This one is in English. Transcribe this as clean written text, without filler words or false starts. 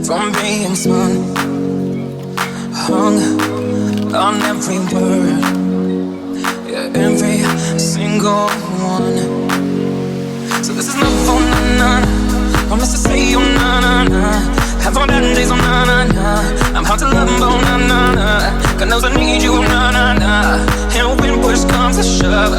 from being spun, hung on every word, yeah, every single one. So this is love, oh na na, promise to say oh na na na, have all bad days, oh na na na, I'm hard to love, oh na na na, God knows I need you, oh na na na, and when push comes to shove,